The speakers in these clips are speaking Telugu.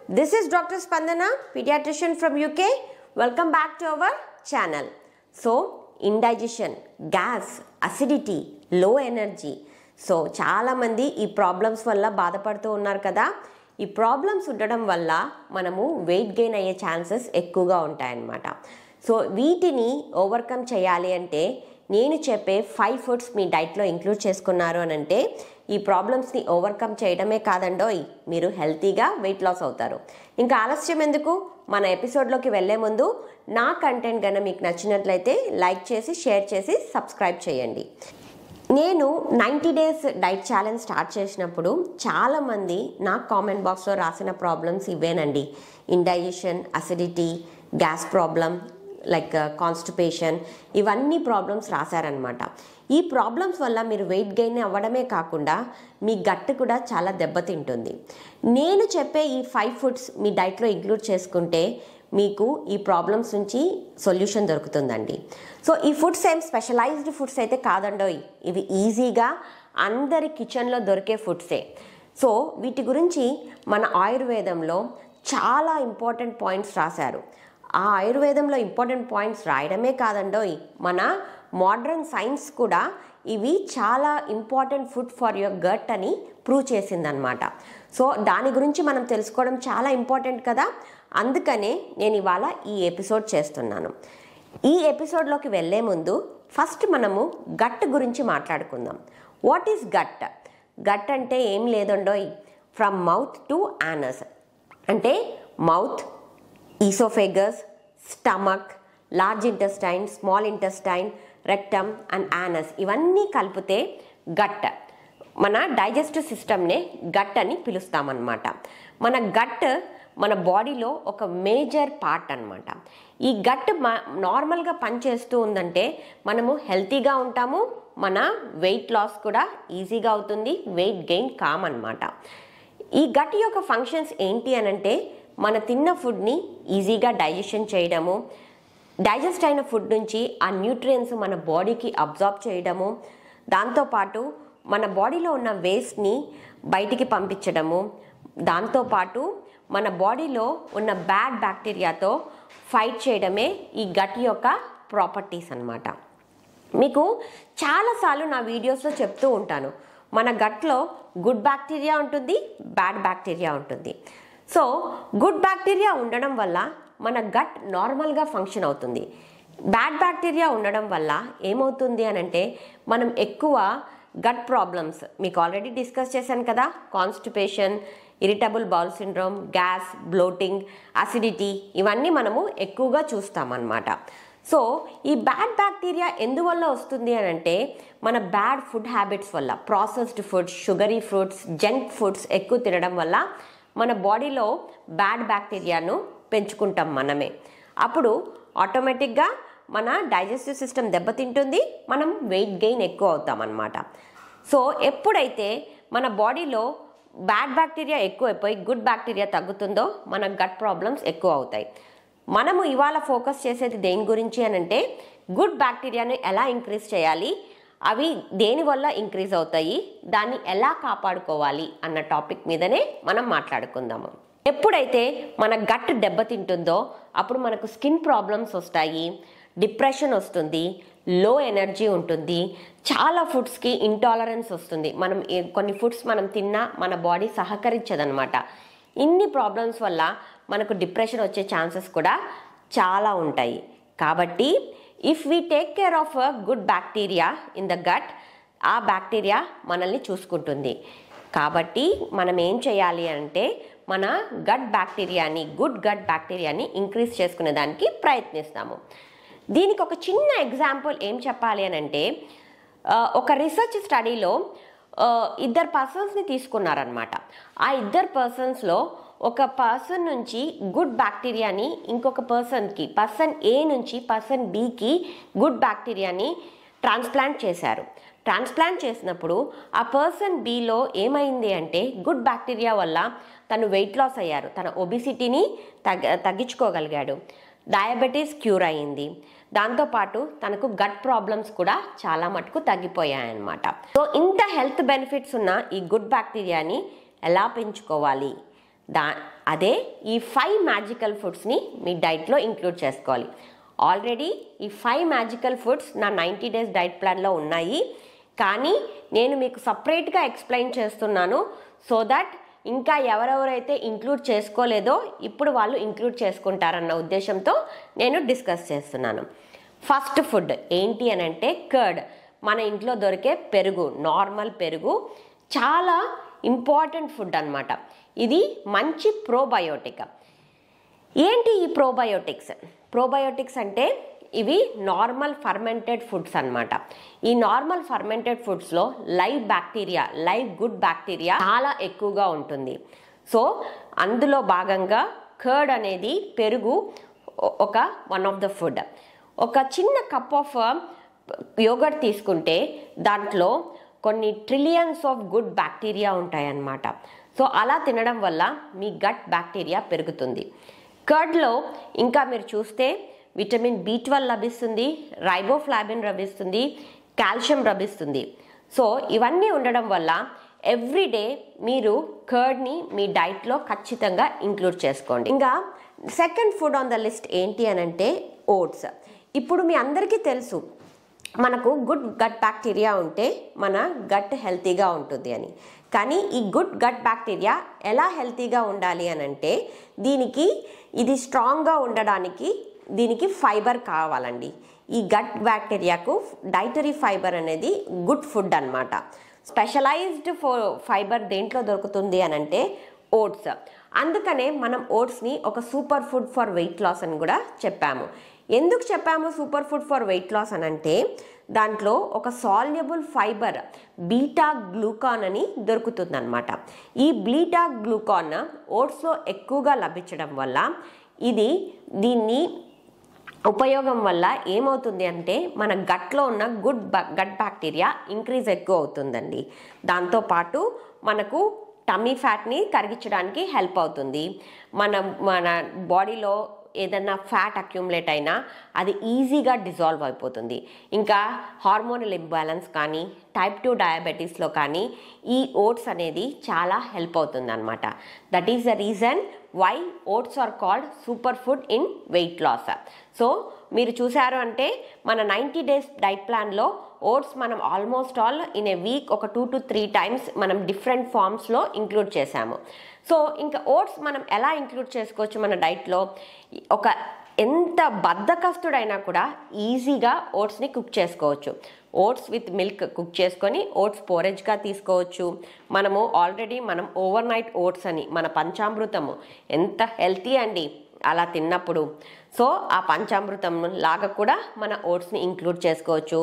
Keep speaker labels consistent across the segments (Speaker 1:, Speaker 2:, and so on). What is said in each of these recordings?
Speaker 1: This is Dr. Spandana, pediatrician from UK. Welcome back to our channel. So, indigestion, gas, acidity, low energy. So, చాలా మంది ఈ ప్రాబ్లమ్స్ వల్ల బాధపడుతూ ఉన్నారు కదా. ఈ ప్రాబ్లమ్స్ ఉండడం వల్ల మనము వెయిట్ గెయిన్ అయ్యే ఛాన్సెస్ ఎక్కువగా ఉంటాయన్నమాట. సో, వీటిని ఓవర్కమ్ చేయాలి అంటే నేను చెప్పే 5 ఫుడ్స్ మీ డైట్లో ఇంక్లూడ్ చేసుకున్నారు అని అంటే ఈ ప్రాబ్లమ్స్ని ఓవర్కమ్ చేయడమే కాదండోయ్, మీరు హెల్తీగా వెయిట్ లాస్ అవుతారు. ఇంకా ఆలస్యం ఎందుకు, మన ఎపిసోడ్లోకి వెళ్ళే ముందు నా కంటెంట్ కన్నా మీకు నచ్చినట్లయితే లైక్ చేసి, షేర్ చేసి, సబ్స్క్రైబ్ చేయండి. నేను 90 డేస్ డైట్ ఛాలెంజ్ స్టార్ట్ చేసినప్పుడు చాలామంది నాకు కామెంట్ బాక్స్లో రాసిన ప్రాబ్లమ్స్ ఇవేనండి. Indigestion, acidity, gas problem, like constipation, ఇవన్నీ ప్రాబ్లమ్స్ రాశారనమాట. ఈ ప్రాబ్లమ్స్ వల్ల మీరు వెయిట్ గెయిన్ అవ్వడమే కాకుండా మీ గట్ కూడా చాలా దెబ్బతింటుంది. నేను చెప్పే ఈ 5 ఫుడ్స్ మీ డైట్లో ఇంక్లూడ్ చేసుకుంటే మీకు ఈ ప్రాబ్లమ్స్ నుంచి సొల్యూషన్ దొరుకుతుందండి. సో ఈ ఫుడ్స్ ఏం స్పెషలైజ్డ్ ఫుడ్స్ అయితే కాదండోయ్, ఇవి ఈజీగా అందరి కిచెన్లో దొరికే ఫుడ్సే. సో వీటి గురించి మన ఆయుర్వేదంలో చాలా ఇంపార్టెంట్ పాయింట్స్ రాశారు. ఆ ఆయుర్వేదంలో ఇంపార్టెంట్ పాయింట్స్ రాయడమే కాదండోయ్, మన మోడర్న్ సైన్స్ కూడా ఇవి చాలా important food for your gut అని ప్రూవ్ చేసిందనమాట. సో దాని గురించి మనం తెలుసుకోవడం చాలా ఇంపార్టెంట్ కదా. అందుకనే నేను ఇవాళ ఈ ఎపిసోడ్ చేస్తున్నాను. ఈ ఎపిసోడ్లోకి వెళ్ళే ముందు ఫస్ట్ మనము గట్ గురించి మాట్లాడుకుందాం. What is gut? గట్ అంటే ఏం లేదండోయ్, ఫ్రమ్ మౌత్ టు యానస్. అంటే mouth, oesophagus, stomach, large intestine, small intestine, rectum and anus, ఇవన్నీ కలిపితే గట్. మన డైజెస్టివ్ సిస్టమ్నే గట్ అని పిలుస్తామన్నమాట. మన గట్ మన బాడీలో ఒక మేజర్ పార్ట్ అన్నమాట. ఈ గట్ నార్మల్గా పనిచేస్తూ ఉందంటే మనము హెల్తీగా ఉంటాము, మన వెయిట్ లాస్ కూడా ఈజీగా అవుతుంది, వెయిట్ గెయిన్ కామన్నమాట. ఈ గట్ యొక్క ఫంక్షన్స్ ఏంటి అనంటే మన తిన్న ఫుడ్ని ఈజీగా డైజెషన్ చేయడము, డైజెస్ట్ అయిన ఫుడ్ నుంచి ఆ న్యూట్రియంట్స్ మన బాడీకి అబ్జార్బ్ చేయడము, దాంతోపాటు మన బాడీలో ఉన్న వేస్ట్ని బయటికి పంపించడము, దాంతోపాటు మన బాడీలో ఉన్న బ్యాడ్ బ్యాక్టీరియాతో ఫైట్ చేయడమే ఈ గట్ యొక్క ప్రాపర్టీస్ అన్నమాట. మీకు చాలాసార్లు నా వీడియోస్లో చెప్తూ ఉంటాను, మన గట్లో గుడ్ బ్యాక్టీరియా ఉంటుంది, బ్యాడ్ బ్యాక్టీరియా ఉంటుంది. సో గుడ్ బ్యాక్టీరియా ఉండడం వల్ల మన గట్ నార్మల్గా ఫంక్షన్ అవుతుంది. బ్యాడ్ బ్యాక్టీరియా ఉండడం వల్ల ఏమవుతుంది అని అంటే మనం ఎక్కువ గట్ ప్రాబ్లమ్స్, మీకు ఆల్రెడీ డిస్కస్ చేశాను కదా, constipation, irritable bowel syndrome, gas, bloating, acidity, ఇవన్నీ మనము ఎక్కువగా చూస్తామన్నమాట. సో ఈ బ్యాడ్ బ్యాక్టీరియా ఎందువల్ల వస్తుంది అని అంటే మన బ్యాడ్ ఫుడ్ హ్యాబిట్స్ వల్ల, processed foods, sugary foods, junk foods ఎక్కువ తినడం వల్ల మన బాడీలో బ్యాడ్ బ్యాక్టీరియాను పెంచుకుంటాం మనమే. అప్పుడు ఆటోమేటిక్గా మన డైజెస్టివ్ సిస్టమ్ దెబ్బతింటుంది, మనం వెయిట్ గెయిన్ ఎక్కువ అవుతాం అన్నమాట. సో ఎప్పుడైతే మన బాడీలో బ్యాడ్ బ్యాక్టీరియా ఎక్కువైపోయి గుడ్ బ్యాక్టీరియా తగ్గుతుందో మన గట్ ప్రాబ్లమ్స్ ఎక్కువ అవుతాయి. మనము ఇవాళ ఫోకస్ చేసేది దేని గురించి అని అంటే గుడ్ బ్యాక్టీరియాని ఎలా ఇంక్రీజ్ చేయాలి, అవి దేనివల్ల ఇంక్రీజ్ అవుతాయి, దాన్ని ఎలా కాపాడుకోవాలి అన్న టాపిక్ మీదనే మనం మాట్లాడుకుందాము. ఎప్పుడైతే మన గట్ దెబ్బతింటుందో అప్పుడు మనకు స్కిన్ ప్రాబ్లమ్స్ వస్తాయి, డిప్రెషన్ వస్తుంది, లో ఎనర్జీ ఉంటుంది, చాలా ఫుడ్స్కి ఇంటాలరెన్స్ వస్తుంది. మనం కొన్ని ఫుడ్స్ మనం తిన్నా మన బాడీ సహకరించదనమాట. ఇన్ని ప్రాబ్లమ్స్ వల్ల మనకు డిప్రెషన్ వచ్చే ఛాన్సెస్ కూడా చాలా ఉంటాయి. కాబట్టి if we take care of a good bacteria in the gut, ఆ బ్యాక్టీరియా మనల్ని చూసుకుంటుంది. కాబట్టి మనం ఏం చేయాలి అంటే మన గట్ బ్యాక్టీరియాని, గుడ్ గట్ బ్యాక్టీరియాని ఇంక్రీజ్ చేసుకునే దానికి ప్రయత్నిస్తాము. దీనికి ఒక చిన్న ఎగ్జాంపుల్ ఏం చెప్పాలి అని అంటే ఒక రీసెర్చ్ స్టడీలో 2 పర్సన్స్ని తీసుకున్నారనమాట. ఆ 2 పర్సన్స్లో ఒక పర్సన్ నుంచి గుడ్ బ్యాక్టీరియాని ఇంకొక పర్సన్కి, పర్సన్ ఏ నుంచి పర్సన్ బికి గుడ్ బ్యాక్టీరియాని ట్రాన్స్ప్లాంట్ చేశారు. ట్రాన్స్ప్లాంట్ చేసినప్పుడు ఆ పర్సన్ బిలో ఏమైంది అంటే గుడ్ బ్యాక్టీరియా వల్ల తను వెయిట్ లాస్ అయ్యారు, తన ఒబిసిటీని తగ్గించుకోగలిగాడు, డయాబెటీస్ క్యూర్ అయ్యింది, దాంతోపాటు తనకు గట్ ప్రాబ్లమ్స్ కూడా చాలా మటుకు తగ్గిపోయాయన్నమాట. సో ఇంత హెల్త్ బెనిఫిట్స్ ఉన్న ఈ గుడ్ బ్యాక్టీరియాని ఎలా పెంచుకోవాలి, అదే ఈ 5 మ్యాజికల్ ఫుడ్స్ని మీ డైట్లో ఇంక్లూడ్ చేసుకోవాలి. ఆల్రెడీ ఈ 5 మ్యాజికల్ ఫుడ్స్ నా 90 డేస్ డైట్ ప్లాన్లో ఉన్నాయి, కానీ నేను మీకు సపరేట్గా ఎక్స్ప్లెయిన్ చేస్తున్నాను సో దట్ ఇంకా ఎవరెవరైతే ఇంక్లూడ్ చేసుకోలేదో ఇప్పుడు వాళ్ళు ఇంక్లూడ్ చేసుకుంటారన్న ఉద్దేశంతో నేను డిస్కస్ చేస్తున్నాను. ఫస్ట్ ఫుడ్ ఏంటి అని అంటే కర్డ్. మన ఇంట్లో దొరికే పెరుగు, నార్మల్ పెరుగు చాలా ఇంపార్టెంట్ ఫుడ్ అన్నమాట. ఇది మంచి ప్రోబయోటిక్. ఏంటి ఈ ప్రోబయోటిక్స్? ప్రోబయోటిక్స్ అంటే ఇవి నార్మల్ ఫర్మెంటెడ్ ఫుడ్స్ అన్నమాట. ఈ నార్మల్ ఫర్మెంటెడ్ ఫుడ్స్లో live bacteria, live good bacteria చాలా ఎక్కువగా ఉంటుంది. సో అందులో భాగంగా కర్డ్ అనేది పెరుగు ఒక వన్ ఆఫ్ ద ఫుడ్. ఒక చిన్న కప్ ఆఫ్ యోగర్ట్ తీసుకుంటే దాంట్లో కొన్ని ట్రిలియన్స్ ఆఫ్ గుడ్ బ్యాక్టీరియా ఉంటాయన్నమాట. సో అలా తినడం వల్ల మీ గట్ బ్యాక్టీరియా పెరుగుతుంది. కర్డ్లో ఇంకా మీరు చూస్తే విటమిన్ B12 లభిస్తుంది, రైబోఫ్లావిన్ లభిస్తుంది, కాల్షియం లభిస్తుంది. సో ఇవన్నీ ఉండడం వల్ల ఎవ్రీడే మీరు కర్డ్ని మీ డైట్లో ఖచ్చితంగా ఇంక్లూడ్ చేసుకోండి. ఇంకా second food on the list ఏంటి అని అంటే ఓట్స్. ఇప్పుడు మీ అందరికీ తెలుసు మనకు గుడ్ గట్ బ్యాక్టీరియా ఉంటే మన గట్ హెల్తీగా ఉంటుంది అని. కానీ ఈ గుడ్ గట్ బ్యాక్టీరియా ఎలా హెల్తీగా ఉండాలి అని అంటే ఇది స్ట్రాంగ్గా ఉండడానికి దీనికి ఫైబర్ కావాలండి. ఈ గట్ బ్యాక్టీరియాకు డైటరీ ఫైబర్ అనేది గుడ్ ఫుడ్ అన్నమాట. స్పెషలైజ్డ్ ఫైబర్ దేంట్లో దొరుకుతుంది అని అంటే ఓట్స్. అందుకనే మనం ఓట్స్ని ఒక super food for weight loss అని కూడా చెప్పాము. ఎందుకు చెప్పాము super food for weight loss అని అంటే దాంట్లో ఒక సాల్యుబుల్ ఫైబర్ బీటా గ్లూకాన్ అని దొరుకుతుంది అనమాట. ఈ బీటా గ్లూకాన్ ఓట్స్లో ఎక్కువగా లభించడం వల్ల దీన్ని ఉపయోగం వల్ల ఏమవుతుంది అంటే మన గట్లో ఉన్న గుడ్ గట్ బ్యాక్టీరియా ఇంక్రీజ్ ఎక్కువ అవుతుందండి. దాంతోపాటు మనకు టమ్మీ ఫ్యాట్ని కరిగించడానికి హెల్ప్ అవుతుంది. మన బాడీలో ఏదన్నా ఫ్యాట్ అక్యుములేట్ అయినా అది ఈజీగా డిజాల్వ్ అయిపోతుంది. ఇంకా హార్మోనల్ ఇంబ్యాలెన్స్ కానీ టైప్ 2 డయాబెటీస్లో కానీ ఈ ఓట్స్ అనేది చాలా హెల్ప్ అవుతుంది అనమాట. That is the reason why oats are called super food in weight loss. So మీరు చూసారు అంటే మన 90 డేస్ డైట్ ప్లాన్లో ఓట్స్ మనం almost all in a week ఒక 2 to 3 టైమ్స్ మనం డిఫరెంట్ ఫామ్స్లో ఇంక్లూడ్ చేసాము. సో ఇంకా ఓట్స్ మనం ఎలా ఇంక్లూడ్ చేసుకోవచ్చు మన డైట్లో? ఎంత బద్ధకస్తుడైనా కూడా ఈజీగా ఓట్స్ని కుక్ చేసుకోవచ్చు. ఓట్స్ విత్ మిల్క్ కుక్ చేసుకొని ఓట్స్ పోరేజ్గా తీసుకోవచ్చు. మనం ఓవర్ నైట్ ఓట్స్ అని మన పంచామృతము ఎంత హెల్తీ అండి అలా తిన్నప్పుడు. సో ఆ పంచామృతం లాగా కూడా మన ఓట్స్ని ఇంక్లూడ్ చేసుకోవచ్చు.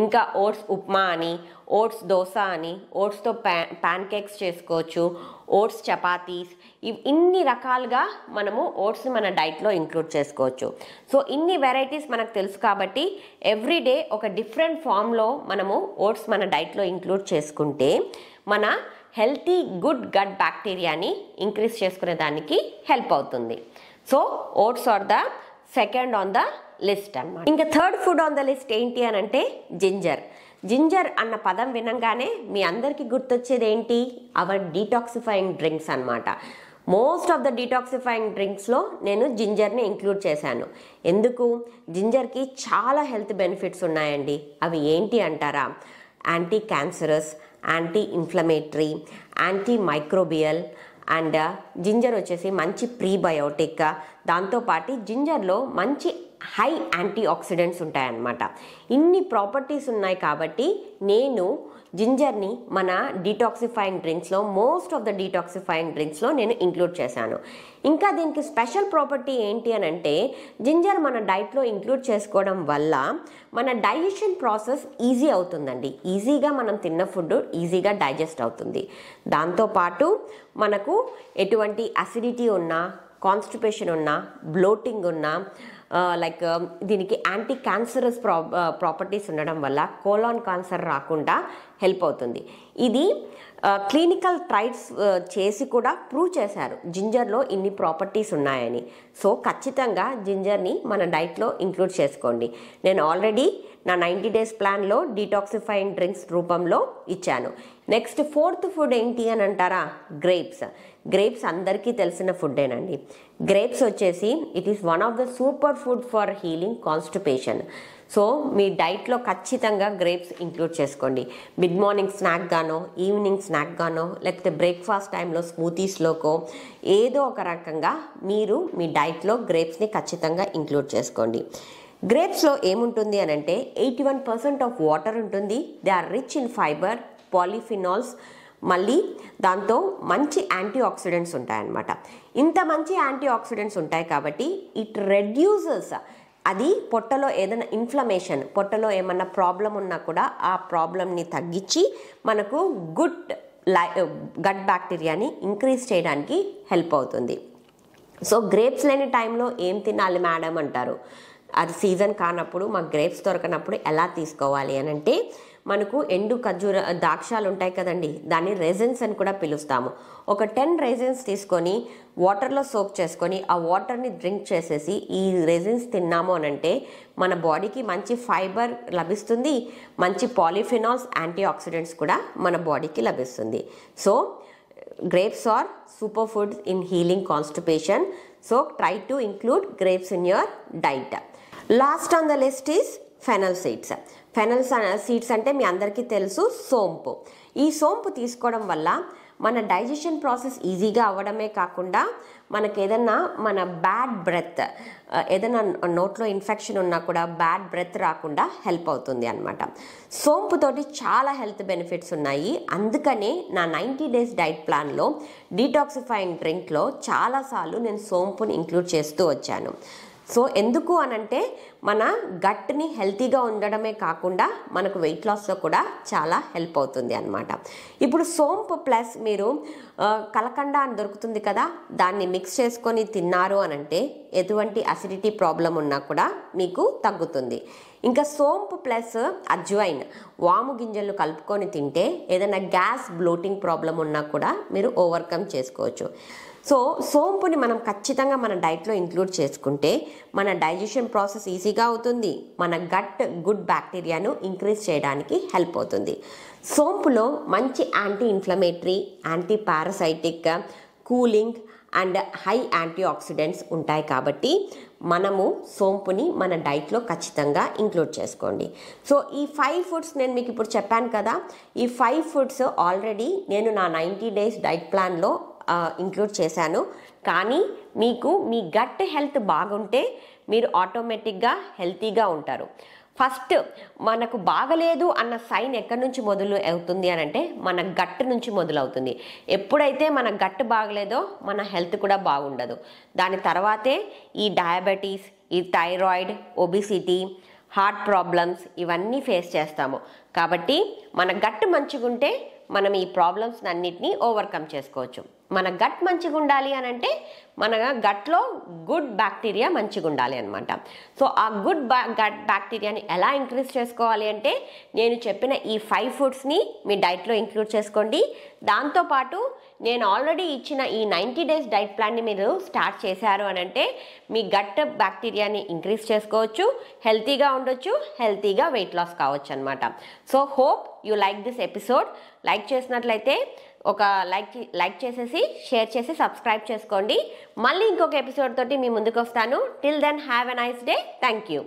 Speaker 1: ఇంకా ఓట్స్ ఉప్మా అని, ఓట్స్ దోశ అని, ఓట్స్తో ప్యాన్ కేక్స్ చేసుకోవచ్చు, ఓట్స్ చపాతీస్, ఇన్ని రకాలుగా మనము ఓట్స్ని మన డైట్లో ఇంక్లూడ్ చేసుకోవచ్చు. సో ఇన్ని వెరైటీస్ మనకు తెలుసు కాబట్టి ఎవ్రీడే ఒక డిఫరెంట్ ఫామ్లో మనము ఓట్స్ మన డైట్లో ఇంక్లూడ్ చేసుకుంటే మన హెల్తీ గుడ్ గట్ బ్యాక్టీరియాని ఇంక్రీజ్ చేసుకునే దానికి హెల్ప్ అవుతుంది. So oats are the second on the list అన్నమాట. ఇంకా third food on the list ఏంటి అని అంటే జింజర్. జింజర్ అన్న పదం వినంగానే మీ అందరికీ గుర్తొచ్చేది ఏంటి? అవర్ డీటాక్సిఫైయింగ్ డ్రింక్స్ అన్నమాట. మోస్ట్ ఆఫ్ ద డీటాక్సిఫైయింగ్ డ్రింక్స్లో నేను జింజర్ని ఇంక్లూడ్ చేశాను. ఎందుకు? జింజర్కి చాలా హెల్త్ బెనిఫిట్స్ ఉన్నాయండి. అవి ఏంటి అంటారా? Anti cancerous, anti inflammatory, anti microbial and ginger వచ్చేసి మంచి ప్రీబయోటిక్. దాంతోపాటు జింజర్లో మంచి హై యాంటీ ఆక్సిడెంట్స్ ఉంటాయన్నమాట. ఇన్ని ప్రాపర్టీస్ ఉన్నాయి కాబట్టి నేను జింజర్ని మన డీటాక్సిఫైయింగ్ డ్రింక్స్లో మోస్ట్ ఆఫ్ ద డీటాక్సిఫైయింగ్ డ్రింక్స్లో నేను ఇంక్లూడ్ చేశాను. ఇంకా దీనికి స్పెషల్ ప్రాపర్టీ ఏంటి అని అంటే జింజర్ మన డైట్లో ఇంక్లూడ్ చేసుకోవడం వల్ల మన డైజెషన్ ప్రాసెస్ ఈజీ అవుతుందండి. ఈజీగా మనం తిన్న ఫుడ్ ఈజీగా డైజెస్ట్ అవుతుంది. దాంతోపాటు మనకు ఎటువంటి అసిడిటీ ఉన్నా, కాన్స్టిపేషన్ ఉన్నా, బ్లోటింగ్ ఉన్నా, దీనికి యాంటీ క్యాన్సరస్ ప్రాపర్టీస్ ఉండడం వల్ల కోలాన్ క్యాన్సర్ రాకుండా హెల్ప్ అవుతుంది. ఇది క్లినికల్ ట్రయల్స్ చేసి కూడా ప్రూవ్ చేశారు జింజర్లో ఇన్ని ప్రాపర్టీస్ ఉన్నాయని. సో ఖచ్చితంగా జింజర్ని మన డైట్లో ఇంక్లూడ్ చేసుకోండి. నేను ఆల్రెడీ నా 90 డేస్ ప్లాన్లో డీటాక్సిఫైయింగ్ డ్రింక్స్ రూపంలో ఇచ్చాను. నెక్స్ట్ ఫోర్త్ ఫుడ్ ఏంటి అని అంటారా? గ్రేప్స్. గ్రేప్స్ అందరికీ తెలిసిన ఫుడ్డేనండి. గ్రేప్స్ వచ్చేసి it is one of the super food for healing constipation. So మీ డైట్లో ఖచ్చితంగా గ్రేప్స్ ఇంక్లూడ్ చేసుకోండి. మిడ్ మార్నింగ్ స్నాక్ గానో, ఈవినింగ్ స్నాక్ గానో, లేకపోతే బ్రేక్ఫాస్ట్ టైంలో స్మూతీస్లోకో ఏదో ఒక రకంగా మీరు మీ డైట్లో గ్రేప్స్ని ఖచ్చితంగా ఇంక్లూడ్ చేసుకోండి. గ్రేప్స్లో ఏముంటుంది అని అంటే 81% ఆఫ్ వాటర్ ఉంటుంది. They are rich in fibre, polyphenols, మళ్ళీ దాంతో మంచి యాంటీ ఆక్సిడెంట్స్ ఉంటాయన్నమాట. ఇంత మంచి యాంటీ ఆక్సిడెంట్స్ ఉంటాయి కాబట్టి ఇట్ రెడ్యూసెస్, అది పొట్టలో ఏదైనా ఇన్ఫ్లమేషన్, పొట్టలో ఏమన్నా ప్రాబ్లం ఉన్నా కూడా ఆ ప్రాబ్లమ్ని తగ్గించి మనకు గట్ బ్యాక్టీరియాని ఇంక్రీజ్ చేయడానికి హెల్ప్ అవుతుంది. సో గ్రేప్స్ లేని టైంలో ఏం తినాలి మేడం అంటారు. అది సీజన్ కానప్పుడు, మాకు గ్రేప్స్ దొరకనప్పుడు ఎలా తీసుకోవాలి అని అంటే, మనకు ఎండు ఖర్జూర ద్రాక్షాలు ఉంటాయి కదండి, దాన్ని రెజిన్స్ అని కూడా పిలుస్తాము. ఒక 10 రెజిన్స్ తీసుకొని వాటర్లో సోక్ చేసుకొని ఆ వాటర్ని డ్రింక్ చేసేసి ఈ రెజిన్స్ తిన్నాము అని అంటే మన బాడీకి మంచి ఫైబర్ లభిస్తుంది, మంచి పాలిఫినాల్స్, యాంటీ ఆక్సిడెంట్స్ కూడా మన బాడీకి లభిస్తుంది. So grapes are superfoods in healing constipation. So try to include grapes in your diet. Last on the list is fennel seeds. Fennel seeds అంటే మీ అందరికీ తెలుసు, సోంపు. ఈ సోంపు తీసుకోవడం వల్ల మన డైజెషన్ ప్రాసెస్ ఈజీగా అవ్వడమే కాకుండా మనకి ఏదన్నా మన బ్యాడ్ బ్రెత్, ఏదైనా నోట్లో ఇన్ఫెక్షన్ ఉన్నా కూడా బ్యాడ్ బ్రెత్ రాకుండా హెల్ప్ అవుతుంది అనమాట. సోంపుతోటి చాలా హెల్త్ బెనిఫిట్స్ ఉన్నాయి. అందుకనే నా 90 days డైట్ ప్లాన్లో డీటాక్సిఫైయింగ్ డ్రింక్లో చాలాసార్లు నేను సోంపుని ఇంక్లూడ్ చేస్తూ వచ్చాను. సో ఎందుకు అనంటే మన గట్ని హెల్తీగా ఉండడమే కాకుండా మనకు వెయిట్ లాస్లో కూడా చాలా హెల్ప్ అవుతుంది అనమాట. ఇప్పుడు సోంపు ప్లస్ మీరు కలకండ అని దొరుకుతుంది కదా, దాన్ని మిక్స్ చేసుకొని తిన్నారు అనంటే ఎటువంటి అసిడిటీ ప్రాబ్లం ఉన్నా కూడా మీకు తగ్గుతుంది. ఇంకా సోంపు ప్లస్ అజ్వైన్, వాము గింజలు కలుపుకొని తింటే ఏదైనా గ్యాస్, బ్లోటింగ్ ప్రాబ్లం ఉన్నా కూడా మీరు ఓవర్కమ్ చేసుకోవచ్చు. సో సోంపుని మనం ఖచ్చితంగా మన డైట్లో ఇంక్లూడ్ చేసుకుంటే మన డైజెషన్ ప్రాసెస్ ఈజీగా అవుతుంది, మన గట్ గుడ్ బ్యాక్టీరియాను ఇంక్రీజ్ చేయడానికి హెల్ప్ అవుతుంది. సోంపులో మంచి anti inflammatory, anti parasitic, cooling and high antioxidants ఉంటాయి కాబట్టి మనము సోంపుని మన డైట్లో ఖచ్చితంగా ఇంక్లూడ్ చేసుకోండి. సో ఈ 5 ఫుడ్స్ నేను మీకు ఇప్పుడు చెప్పాను కదా, ఈ 5 ఫుడ్స్ ఆల్రెడీ నేను నా 90 days డైట్ ప్లాన్లో ఇంక్లూడ్ చేశాను. కానీ మీకు మీ గట్ హెల్త్ బాగుంటే మీరు ఆటోమేటిక్గా హెల్తీగా ఉంటారు. ఫస్ట్ మనకు బాగలేదు అన్న సైన్ ఎక్కడి నుంచి మొదలు అవుతుంది అని అంటే మన గట్ నుంచి మొదలవుతుంది. ఎప్పుడైతే మన గట్ బాగలేదో మన హెల్త్ కూడా బాగుండదు. దాని తర్వాతే ఈ డయాబెటీస్, ఈ థైరాయిడ్, ఒబిసిటీ, హార్ట్ ప్రాబ్లమ్స్ ఇవన్నీ ఫేస్ చేస్తాము. కాబట్టి మన గట్ మంచిగుంటే మనం ఈ ప్రాబ్లమ్స్ అన్నిటినీ ఓవర్కమ్ చేసుకోవచ్చు. మన గట్ మంచిగా ఉండాలి అని అంటే మన గట్లో గుడ్ బ్యాక్టీరియా మంచిగా ఉండాలి అనమాట. సో ఆ గుడ్ గట్ బ్యాక్టీరియాని ఎలా ఇంక్రీజ్ చేసుకోవాలి అంటే నేను చెప్పిన ఈ 5 ఫుడ్స్ని మీ డైట్లో ఇంక్లూడ్ చేసుకోండి. దాంతోపాటు నేను ఆల్రెడీ ఇచ్చిన ఈ 90 days డైట్ ప్లాన్ని మీరు స్టార్ట్ చేశారు అని అంటే మీ గట్ బ్యాక్టీరియాని ఇంక్రీజ్ చేసుకోవచ్చు, హెల్తీగా ఉండొచ్చు, హెల్తీగా వెయిట్ లాస్ కావచ్చు అనమాట. So hope you like this episode. Like చేసినట్లయితే ఒక లైక్ చేసేసి, షేర్ చేసి, సబ్స్క్రైబ్ చేసుకోండి. మళ్ళీ ఇంకొక ఎపిసోడ్ తోటి మీ ముందుకు వస్తాను. Till then have a nice day. Thank you.